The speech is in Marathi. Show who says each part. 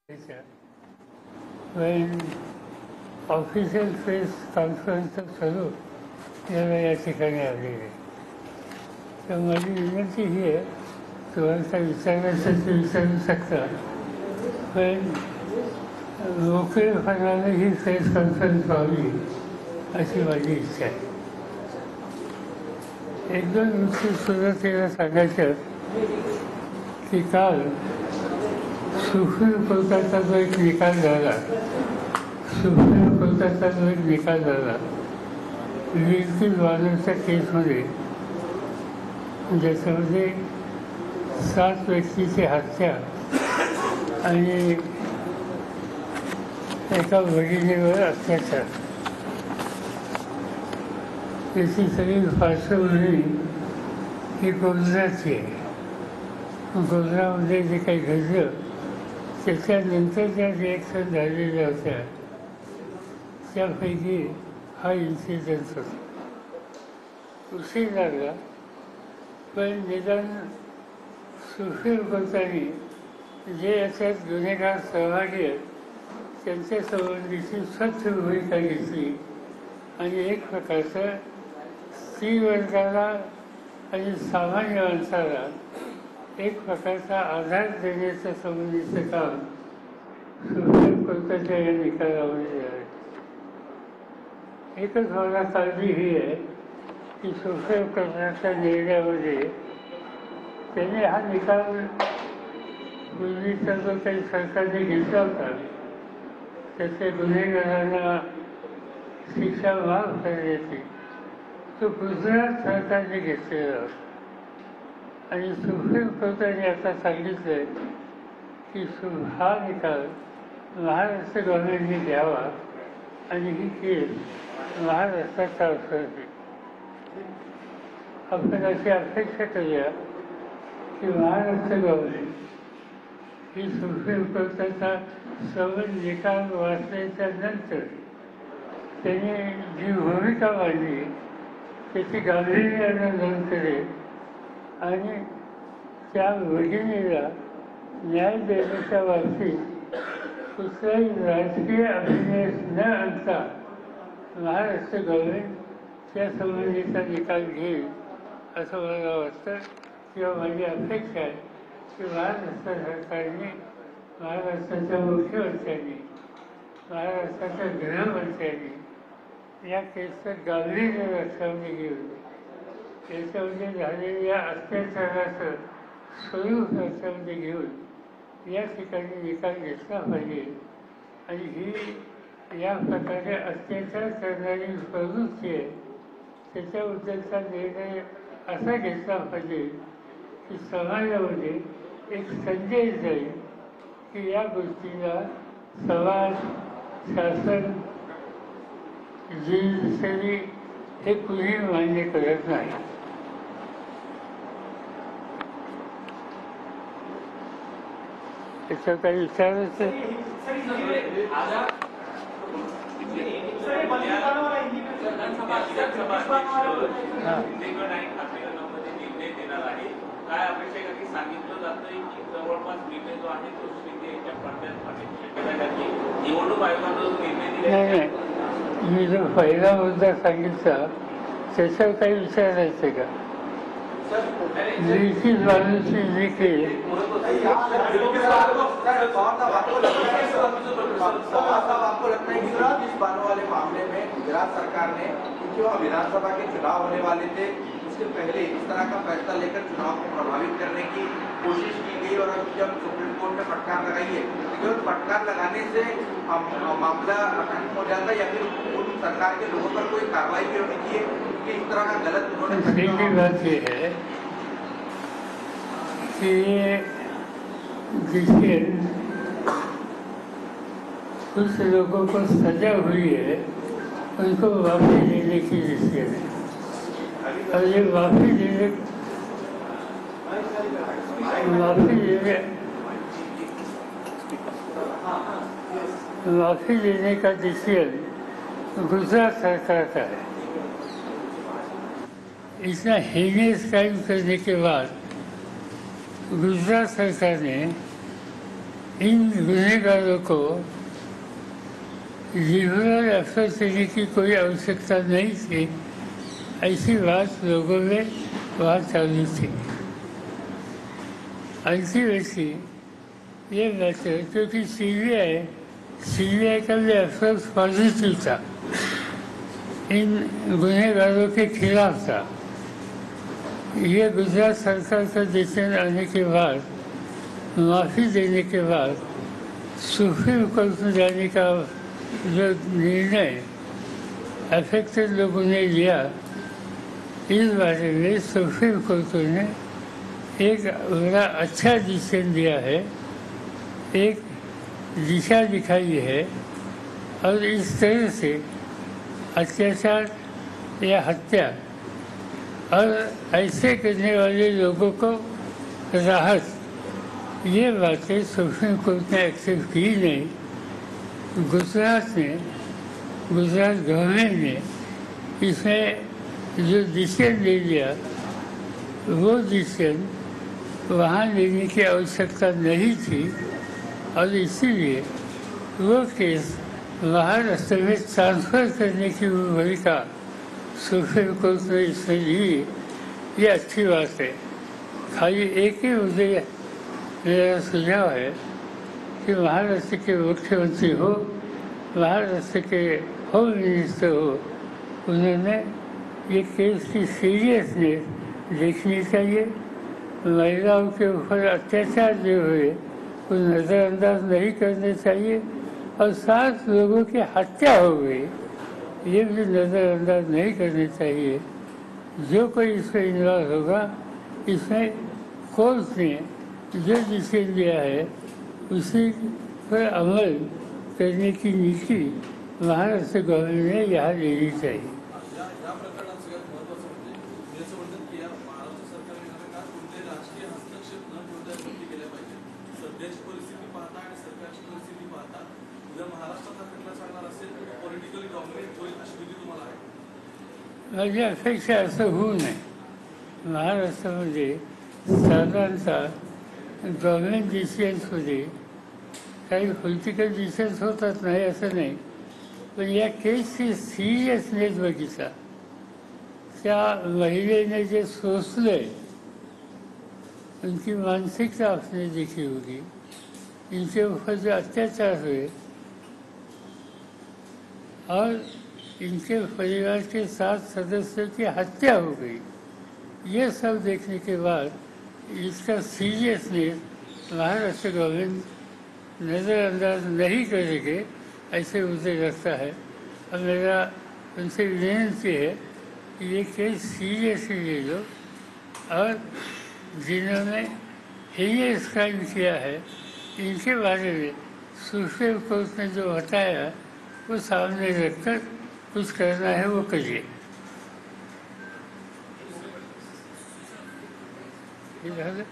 Speaker 1: when official press conference चालू याला या ठिकाणी आलेले, तर माझी विनंती ही आहे, तुम्हाला विचारण्यासाठी विचारू शकता, पण मोकळेपणाने ही प्रेस कॉन्फरन्स व्हावी अशी माझी इच्छा आहे. एक दोन गोष्टी सुरुवातीला सांगायच्या की काल सुप्रीम कोर्टाचा जो एक निकाल झाला, सुप्रीम कोर्टाचा जो एक निकाल झाला विलकीन वादळच्या केसमध्ये, ज्याच्यामध्ये 7 व्यक्तीची हत्या आणि एका भगिनीवर अत्याचार, त्याची सगळी पार्श्वभूमी ही गोंधळाची आहे. गोंधळामध्ये जे काही घडलं त्याच्यानंतर ज्या रिॲक्शन झालेल्या होत्या त्यापैकी हा इन्सिडेंट होता. उशीर लागला, पण निदान सुप्रीम कोर्टाने जे याच्यात गुन्हेगार सहभागी आहेत त्यांच्या संबंधीची स्वच्छ भूमिका घेतली आणि एक प्रकारचं स्त्री वर्गाला आणि सामान्य माणसाला एक प्रकारचा आधार देण्याच्या संबंधीचं काम सुप्रीम कोर्टाच्या या निकालामध्ये आहे. एकच मला काळजी ही आहे की सुप्रीम कोर्टाच्या निर्णयामध्ये त्याने हा निकाल पूर्वीचा जो काही सरकारने घेतला होता त्याचे गुन्हेगारांना शिक्षा माफ करण्याची तो गुजरात सरकारने घेतलेला होता. आणि सुप्रीम कोर्टाने आता सांगितलं की हा निकाल महाराष्ट्र गव्हर्नमेंटने घ्यावा आणि ही केस महाराष्ट्रात ट्रान्सफर केली. आपण अशी अपेक्षा करूया की महाराष्ट्र गव्हर्नमेंट ही सुप्रीम कोर्टाचा सर्व निकाल वाचल्याच्या नंतर त्याने जी भूमिका मांडली त्याची गांभीर्याने नोंद करेल आणि त्या भगिनीला न्याय देण्याच्या बाबतीत कुठलाही राजकीय अभिनय न आणता महाराष्ट्र गव्हर्नमेंट त्या संबंधीचा निकाल घेईल असं मला वाटतं किंवा माझी अपेक्षा आहे की महाराष्ट्र सरकारने, महाराष्ट्राच्या मुख्यमंत्र्यांनी, महाराष्ट्राच्या गृहमंत्र्यांनी या केसचं गांभीर्य लक्षामध्ये घेऊन याच्यामध्ये झालेल्या अत्याचाराचं स्वरूप लक्षामध्ये घेऊन या ठिकाणी निकाल घेतला पाहिजे. आणि ही या प्रकारे अत्याचार करणारी प्रवृत्ती आहे त्याच्याबद्दलचा निर्णय असा घेतला पाहिजे की समाजामध्ये एक संदेश जाईल की या गोष्टीला समाज, शासन, जीवनशैली हे कुणी मान्य करत नाही. त्याच्यावर काही विचारायचं नाही. मी जो पहिला मुद्दा सांगितला त्याच्यावर काही विचारायचं का? लिखित माणूसची जी केस
Speaker 2: सरकार ने, क्योंकि वहाँ विधानसभा के चुनाव होने वाले थे, उसके पहले इस तरह का फैसला लेकर चुनाव को प्रभावित करने की कोशिश की गई और अब जब सुप्रीम कोर्ट में फटकार लगाई है, केवल फटकार लगाने से मामला खत्म हो जाता है या फिर उन सरकार के लोगों पर कोई कार्रवाई भी होनी चाहिए क्योंकि इस तरह का गलत उन्होंने।
Speaker 1: बात ये है कि जिसके कुछ लोगों को सजा हुई है उनको माफी देने की हैसियत है और ये माफी देने का डिसीजन गुजरात सरकार का है. इतना हीनियस क्राइम करने के बाद गुजरात सरकार ने इन गुनहगारों को लिबरल अफसर देने की कोई आवश्यकता नहीं थी, ऐसी बात लोगों में वहाँ चालू थी। ऐसी वैसी ये बात है क्योंकि सीबीआई का भी अफसोस पॉजिटिव था, इन गुनहगारों के खिलाफ था। ये गुजरात सरकार का डिसीजन आने के बाद, माफ़ी देने के बाद सुप्रीम कोर्ट में जाने का जो निर्णय अफेक्टेड लोगों ने लिया, इस बारे में सुप्रीम कोर्ट ने एक बड़ा अच्छा डिसीजन दिया है, एक दिशा दिखाई है। और इस तरह से अत्याचार या हत्या और ऐसे करने वाले लोगों को राहत, ये बातें सुप्रीम कोर्ट ने एक्सेप्ट की नहीं। गुजरात गवर्नमेंट ने इसमें जो डिसीजन ले लिया, वो डिसीजन वहाँ लेने की आवश्यकता नहीं थी और इसीलिए वो केस महाराष्ट्र में ट्रांसफ़र करने की भूमिका सुप्रीम कोर्ट ने इसमें ली। ये अच्छी बात है। खाली एक ही मुझे मेरा सुझाव है कि महाराष्ट्र के मुख्यमंत्री हो, महाराष्ट्र के होम मिनिस्टर हो, उन्होंने ये केस की सीरियसनेस देखनी चाहिए। महिलाओं के ऊपर अत्याचार जो हुए वो नज़रअंदाज नहीं करने चाहिए और 7 लोगों की हत्या हो गई, ये भी नज़रअंदाज नहीं करने चाहिए। जो कोई इसमें इन्वॉल्व होगा, इसमें कोर्ट ने जो डिसीजन लिया है उसी पर अमल करने की नीति महाराष्ट्र गवर्नमेंट ने यहाँ लेनी चाहिए। माझी अपेक्षा असं होऊ नये। महाराष्ट्रामध्ये साधारणतः गव्हर्नमेंट डिसिजन्समध्ये काही पॉलिटिकल डिसिजन्स होतात, नाही असं नाही, पण या केसची सिरियसनेस बघितला, त्या महिलेने जे सोचलंय उनकी मानसिकता आपने देखी होगी, इनके ऊपर जो अत्याचार हुए और इनके परिवार के 7 सदस्यों की हत्या हो गई, ये सब देखने के बाद इसका सीरियसनेस महाराष्ट्र गवर्नमेंट नज़रअंदाज नहीं करेंगे, ऐसे मुझे लगता है। और मेरा उनसे विनती है कि ये केस सीरियसली ले लो और जिन्होंने हीनियस क्राइम किया है इनके बारे में सुप्रीम कोर्ट ने जो बताया वो सामने रखकर कुछ करना है वो करिए। ठीक है।